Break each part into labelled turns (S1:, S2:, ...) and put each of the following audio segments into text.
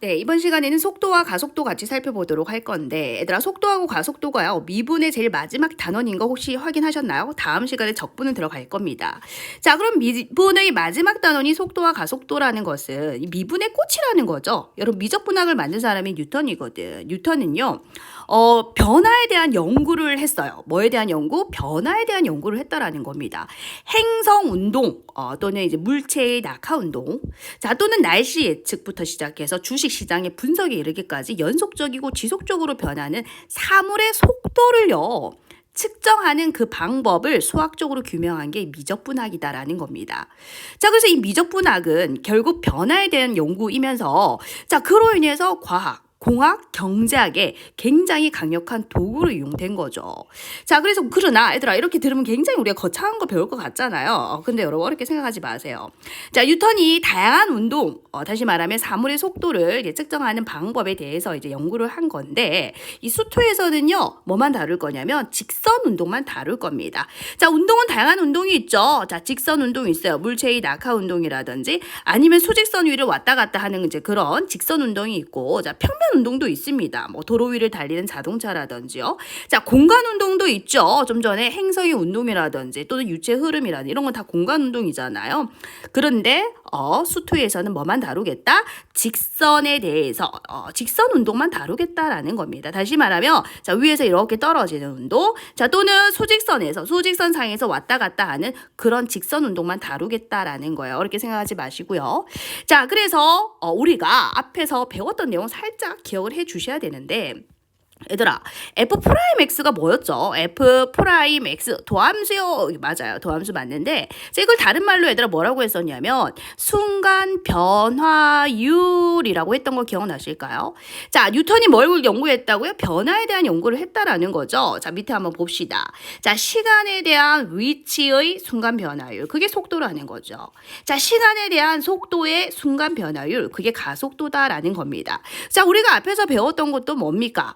S1: 네, 이번 시간에는 속도와 가속도 같이 살펴보도록 할 건데, 얘들아, 속도하고 가속도가요, 미분의 제일 마지막 단원인 거 혹시 확인하셨나요? 다음 시간에 적분은 들어갈 겁니다. 자, 그럼 미분의 마지막 단원이 속도와 가속도라는 것은 이 미분의 꽃이라는 거죠. 여러분, 미적분학을 만든 사람이 뉴턴이거든. 뉴턴은요, 변화에 대한 연구를 했어요. 뭐에 대한 연구? 변화에 대한 연구를 했다라는 겁니다. 행성 운동, 또는 이제 물체의 낙하 운동, 자, 또는 날씨 예측부터 시작해서 주식 시장의 분석에 이르기까지 연속적이고 지속적으로 변하는 사물의 속도를요, 측정하는 그 방법을 수학적으로 규명한 게 미적분학이다라는 겁니다. 자, 그래서 이 미적분학은 결국 변화에 대한 연구이면서, 자, 그로 인해서 과학, 공학, 경제학에 굉장히 강력한 도구로 이용된 거죠. 자, 그래서 그러나 얘들아, 이렇게 들으면 굉장히 우리가 거창한 거 배울 것 같잖아요. 근데 여러분, 어렵게 생각하지 마세요. 자, 뉴턴이 다양한 운동, 다시 말하면 사물의 속도를 이제 측정하는 방법에 대해서 이제 연구를 한 건데, 이 수투에서는요, 뭐만 다룰 거냐면 직선 운동만 다룰 겁니다. 자, 운동은 다양한 운동이 있죠. 자, 직선 운동이 있어요. 물체의 낙하 운동이라든지 아니면 수직선 위를 왔다 갔다 하는 이제 그런 직선 운동이 있고, 자, 평면 운동도 있습니다. 뭐 도로 위를 달리는 자동차라든지요. 자, 공간 운동도 있죠. 좀 전에 행성의 운동이라든지 또는 유체 흐름이라든지 이런 건 다 공간 운동이잖아요. 그런데 수투에서는 뭐만 다루겠다? 직선에 대해서 직선 운동만 다루겠다라는 겁니다. 다시 말하면 자, 위에서 이렇게 떨어지는 운동, 자, 또는 수직선 상에서 왔다 갔다 하는 그런 직선 운동만 다루겠다라는 거예요. 그렇게 생각하지 마시고요. 자, 그래서 우리가 앞에서 배웠던 내용 살짝 기억을 해 주셔야 되는데, 얘들아, f 프라임 x가 뭐였죠? f 프라임 x 도함수요. 맞아요. 도함수 맞는데, 자, 이걸 다른 말로 얘들아 뭐라고 했었냐면 순간 변화율이라고 했던 거 기억나실까요? 자, 뉴턴이 뭘 연구했다고요? 변화에 대한 연구를 했다라는 거죠. 자, 밑에 한번 봅시다. 자, 시간에 대한 위치의 순간 변화율, 그게 속도라는 거죠. 자, 시간에 대한 속도의 순간 변화율, 그게 가속도다라는 겁니다. 자, 우리가 앞에서 배웠던 것도 뭡니까?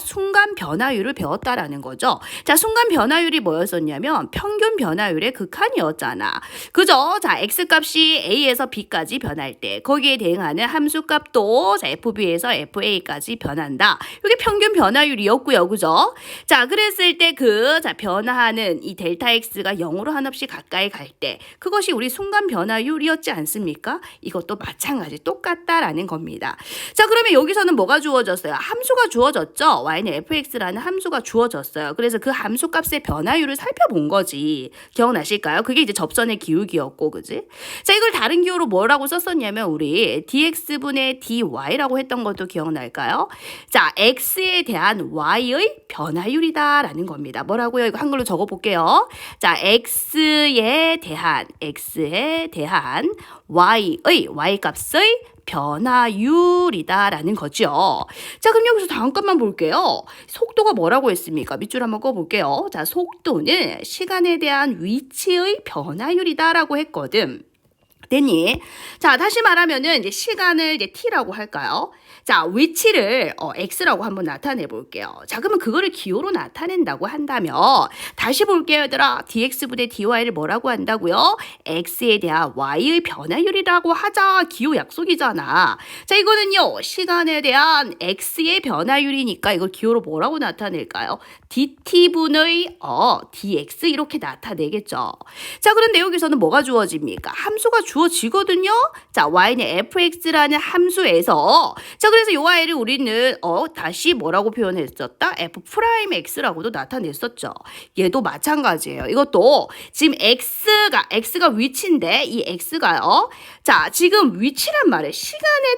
S1: 순간 변화율을 배웠다라는 거죠. 자, 순간 변화율이 뭐였었냐면 평균 변화율의 극한이었잖아. 그죠? 자, x값이 a에서 b까지 변할 때 거기에 대응하는 함수값도 자, fb에서 fa까지 변한다. 이게 평균 변화율이었고요. 그죠? 자, 그랬을 때 자, 변화하는 이 델타 x가 0으로 한없이 가까이 갈 때 그것이 우리 순간 변화율이었지 않습니까? 이것도 마찬가지 똑같다라는 겁니다. 자, 그러면 여기서는 뭐가 주어졌어요? 함수가 주어졌죠? y는 fx라는 함수가 주어졌어요. 그래서 그 함수값의 변화율을 살펴본 거지. 기억나실까요? 그게 이제 접선의 기울기였고, 그지? 자, 이걸 다른 기호로 뭐라고 썼었냐면 우리 dx분의 dy라고 했던 것도 기억날까요? 자, x에 대한 y의 변화율이다라는 겁니다. 뭐라고요? 이거 한글로 적어볼게요. 자, x에 대한 y값의 변화율이다라는 거죠. 자, 그럼 여기서 다음 것만 볼게요. 속도가 뭐라고 했습니까? 밑줄 한번 꺼볼게요. 자, 속도는 시간에 대한 위치의 변화율이다라고 했거든. 됐니? 자, 다시 말하면은 이제 시간을 이제 t라고 할까요? 자, 위치를 x라고 한번 나타내 볼게요. 자, 그러면 그거를 기호로 나타낸다고 한다면 다시 볼게요, 얘들아. dx분의 dy를 뭐라고 한다고요? x에 대한 y의 변화율이라고 하자. 기호 약속이잖아. 자, 이거는요, 시간에 대한 x의 변화율이니까 이걸 기호로 뭐라고 나타낼까요? dt분의 dx 이렇게 나타내겠죠. 자, 그런데 여기서는 뭐가 주어집니까? 함수가 주어지거든요. 자, y는 fx라는 함수에서, 자, 그래서 이 y를 우리는 다시 뭐라고 표현했었다? f 프라임 x라고도 나타냈었죠. 얘도 마찬가지예요. 이것도 지금 x가 위치인데 이 x가요. 자, 지금 위치란 말이에요. 시간에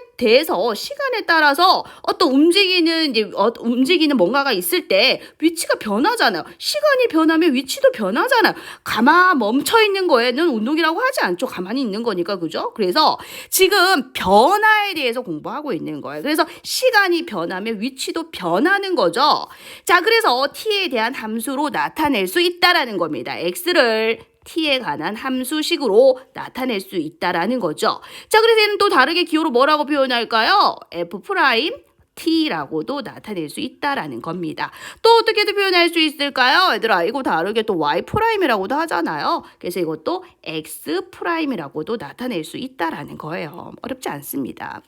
S1: 따라서 어떤 움직이는 뭔가가 있을 때 위치가 변하잖아요. 시간이 변하면 위치도 변하잖아요. 가만 멈춰 있는 거에는 운동이라고 하지 않죠. 가만히 있는 거니까, 그죠? 그래서 지금 변화에 대해서 공부하고 있는 거예요. 그래서 시간이 변하면 위치도 변하는 거죠. 자, 그래서 t에 대한 함수로 나타낼 수 있다라는 겁니다. x를 t에 관한 함수식으로 나타낼 수 있다라는 거죠. 자, 그래서 얘는 또 다르게 기호로 뭐라고 표현할까요? f 프라임 t라고도 나타낼 수 있다라는 겁니다. 또 어떻게도 표현할 수 있을까요? 얘들아, 이거 다르게 또 y 프라임이라고도 하잖아요. 그래서 이것도 x 프라임이라고도 나타낼 수 있다라는 거예요. 어렵지 않습니다.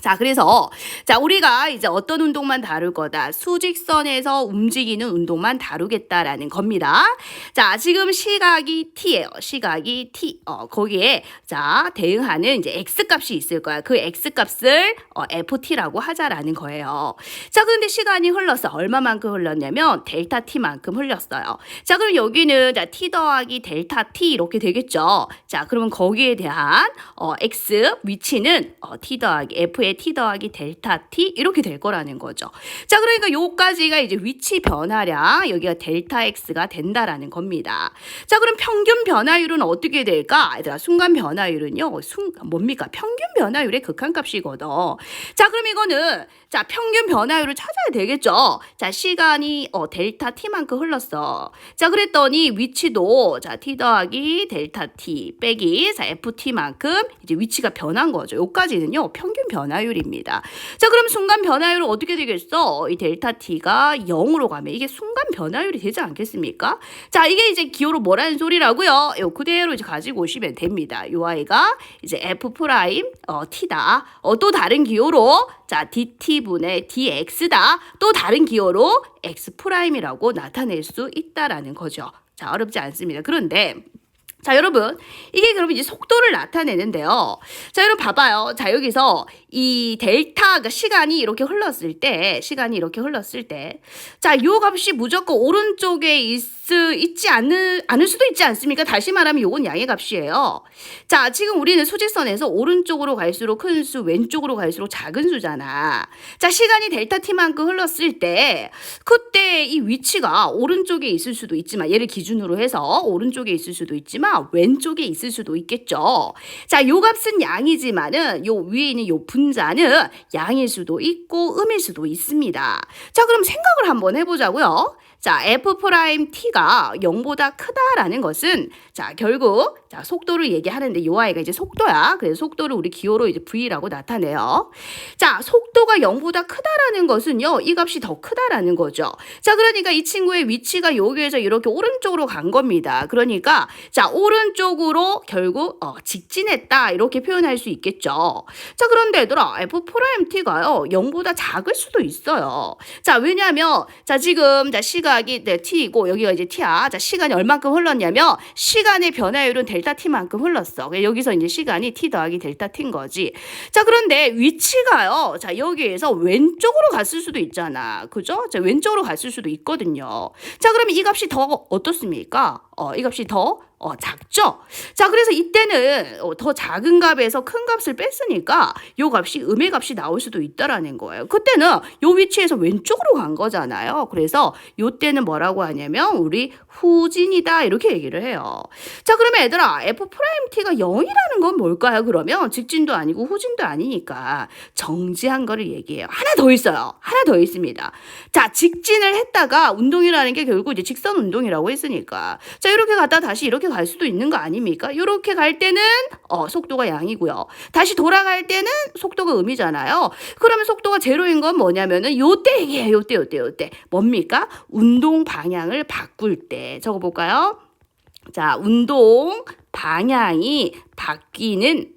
S1: 자, 그래서 자, 우리가 이제 어떤 운동만 다룰 거다. 수직선에서 움직이는 운동만 다루겠다라는 겁니다. 자, 지금 시각이 t예요. 시각이 t. 거기에 자, 대응하는 이제 x 값이 있을 거야. 그 x 값을 ft라고 하자라는 거예요. 자, 그런데 시간이 흘렀어. 얼마만큼 흘렀냐면 델타 t만큼 흘렀어요. 자, 그럼 여기는 자, t 더하기 델타 t 이렇게 되겠죠. 자, 그러면 거기에 대한 x 위치는 t 더하기 f의 t 더하기 델타 t 이렇게 될 거라는 거죠. 자, 그러니까 요까지가 이제 위치 변화량, 여기가 델타 x가 된다라는 겁니다. 자, 그럼 평균 변화율은 어떻게 될까? 얘들아, 순간 변화율은요. 뭡니까? 평균 변화율의 극한값이거든. 자, 그럼 이거는 자, 평균 변화율을 찾아야 되겠죠. 자, 시간이 델타 t만큼 흘렀어. 자, 그랬더니 위치도 자, t 더하기 델타 t 빼기 자, ft만큼 이제 위치가 변한 거죠. 요까지는요. 평균 변화율입니다. 자, 그럼 순간 변화율은 어떻게 되겠어? 이 델타 t가 0으로 가면 이게 순간 변화율이 되지 않겠습니까? 자, 이게 이제 기호로 뭐라는 소리라고요? 요 그대로 이제 가지고 오시면 됩니다. 요 아이가 이제 f 프라임 t다. 또 다른 기호로 자, dt분의 dx다. 또 다른 기호로 x 프라임이라고 나타낼 수 있다라는 거죠. 자, 어렵지 않습니다. 그런데 자, 여러분, 이게 그러면 이제 속도를 나타내는데요. 자, 여러분 봐봐요. 자, 여기서 이 델타가 시간이 이렇게 흘렀을 때, 자, 요 값이 무조건 오른쪽에 있지 않을 수도 있지 않습니까? 다시 말하면 요건 양의 값이에요. 자, 지금 우리는 수직선에서 오른쪽으로 갈수록 큰 수, 왼쪽으로 갈수록 작은 수잖아. 자, 시간이 델타 t만큼 흘렀을 때, 그때 이 위치가 오른쪽에 있을 수도 있지만, 얘를 기준으로 해서 오른쪽에 있을 수도 있지만, 왼쪽에 있을 수도 있겠죠. 자, 요 값은 양이지만은 요 위에 있는 요 분자는 양일 수도 있고 음일 수도 있습니다. 자, 그럼 생각을 한번 해보자고요. 자, f't가 0보다 크다라는 것은 자, 결국 자, 속도를 얘기하는데 요 아이가 이제 속도야. 그래서 속도를 우리 기호로 이제 v라고 나타내요. 자, 속도가 0보다 크다라는 것은요. 이 값이 더 크다라는 거죠. 자, 그러니까 이 친구의 위치가 여기에서 이렇게 오른쪽으로 간 겁니다. 그러니까 자, 오른쪽으로 결국 직진했다 이렇게 표현할 수 있겠죠. 자, 그런데 얘들아 f't가요 0보다 작을 수도 있어요. 자, 왜냐하면 자, 지금 자, 시각이 t이고 여기가 이제 t야. 자, 시간이 얼만큼 흘렀냐면 시간의 변화율은 델타 t만큼 흘렀어. 여기서 이제 시간이 t 더하기 델타 t인 거지. 자, 그런데 위치가요. 자, 여기에서 왼쪽으로 갔을 수도 있잖아. 그죠? 자, 왼쪽으로 갔을 수도 있거든요. 자, 그러면 이 값이 더 어떻습니까? 이 값이 더 작죠? 자, 그래서 이때는 더 작은 값에서 큰 값을 뺐으니까 요 값이 음의 값이 나올 수도 있다라는 거예요. 그때는 요 위치에서 왼쪽으로 간 거잖아요. 그래서 요 때는 뭐라고 하냐면 우리 후진이다 이렇게 얘기를 해요. 자, 그러면 얘들아 f't가 0이라는 건 뭘까요? 그러면 직진도 아니고 후진도 아니니까 정지한 거를 얘기해요. 하나 더 있어요. 하나 더 있습니다. 자, 직진을 했다가 운동이라는 게 결국 이제 직선 운동이라고 했으니까 자, 이렇게 갔다 다시 이렇게 갈 수도 있는 거 아닙니까? 이렇게 갈 때는 속도가 양이고요. 다시 돌아갈 때는 속도가 음이잖아요. 그러면 속도가 제로인 건 뭐냐면은 요때 얘기해요. 요때. 뭡니까? 운동 방향을 바꿀 때. 적어볼까요? 자, 운동 방향이 바뀌는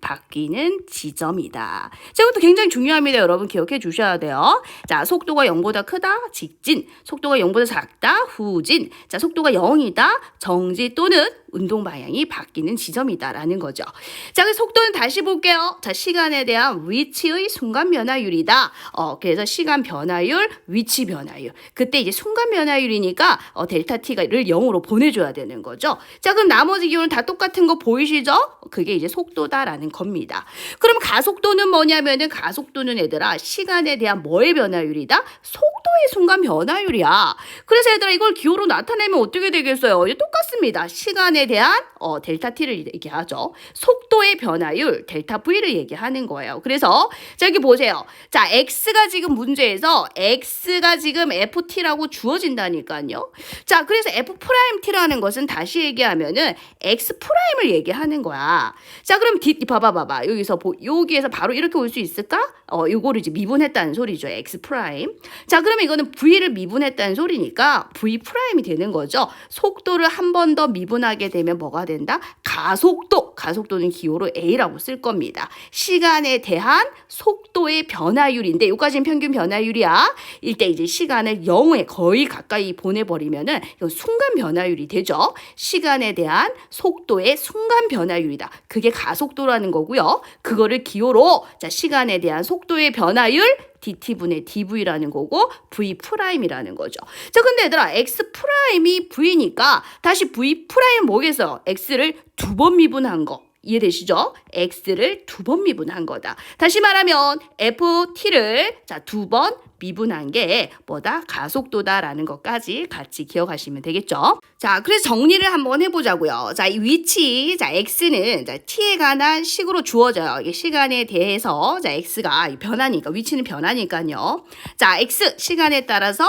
S1: 지점이다. 자, 이것도 굉장히 중요합니다. 여러분 기억해 주셔야 돼요. 자, 속도가 0보다 크다, 직진. 속도가 0보다 작다, 후진. 자, 속도가 0이다, 정지 또는 운동 방향이 바뀌는 지점이다라는 거죠. 자, 그 속도는 다시 볼게요. 자, 시간에 대한 위치의 순간 변화율이다. 그래서 시간 변화율, 위치 변화율. 그때 이제 순간 변화율이니까 델타 t를 0으로 보내줘야 되는 거죠. 자, 그럼 나머지 기호는 다 똑같은 거 보이시죠? 그게 이제 속도다라는 겁니다. 그럼 가속도는 뭐냐면은 가속도는 얘들아 시간에 대한 뭐의 변화율이다? 속도의 순간 변화율이야. 그래서 얘들아 이걸 기호로 나타내면 어떻게 되겠어요? 똑같습니다. 시간에 대한 델타 t를 얘기하죠. 속도의 변화율 델타 v를 얘기하는 거예요. 그래서 자, 여기 보세요. 자, x가 지금 문제에서 x가 지금 ft라고 주어진다니까요. 자, 그래서 f't라는 것은 다시 얘기하면은 x 프라임을 얘기하는 거야. 자, 그럼 봐봐. 여기에서 바로 이렇게 올 수 있을까? 요거를 이제 미분했다는 소리죠. x 프라임. 자, 그러면 이거는 v를 미분했다는 소리니까 v 프라임이 되는 거죠. 속도를 한 번 더 미분하게 되면 뭐가 된다? 가속도. 가속도는 기호로 A라고 쓸 겁니다. 시간에 대한 속도의 변화율인데 여기까지는 평균 변화율이야. 이때 이제 시간을 0에 거의 가까이 보내버리면은 이건 순간 변화율이 되죠. 시간에 대한 속도의 순간 변화율이다. 그게 가속도라는 거고요. 그거를 기호로 자 시간에 대한 속도의 변화율 dt분의 dv라는 거고 v 프라임이라는 거죠. 자 근데 얘들아 x 프라임이 v니까 다시 v 프라임 뭐겠어? x를 두 번 미분한 거. 이해되시죠? x를 두 번 미분한 거다. 다시 말하면 ft를 자 두 번 미분한 게 뭐다? 가속도다라는 것까지 같이 기억하시면 되겠죠? 자, 그래서 정리를 한번 해보자고요. 자, 이 위치, 자, x는 자, t에 관한 식으로 주어져요. 이게 시간에 대해서 자, x가 변하니까 위치는 변하니까요. 자, x 시간에 따라서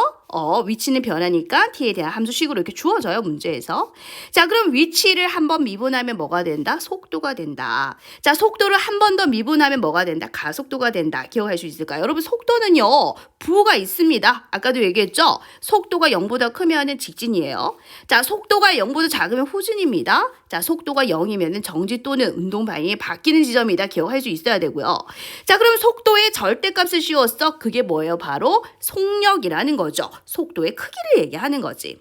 S1: 위치는 변하니까 t에 대한 함수식으로 이렇게 주어져요, 문제에서. 자, 그럼 위치를 한번 미분하면 뭐가 된다? 속도가 된다. 자, 속도를 한 번 더 미분하면 뭐가 된다? 가속도가 된다. 기억할 수 있을까요? 여러분, 속도는요, 부호가 있습니다. 아까도 얘기했죠? 속도가 0보다 크면은 직진이에요. 자, 속도가 0보다 작으면 후진입니다. 자, 속도가 0이면은 정지 또는 운동 방향이 바뀌는 지점이다. 기억할 수 있어야 되고요. 자, 그럼 속도의 절대값을 씌웠어. 그게 뭐예요? 바로 속력이라는 거죠. 속도의 크기를 얘기하는 거지.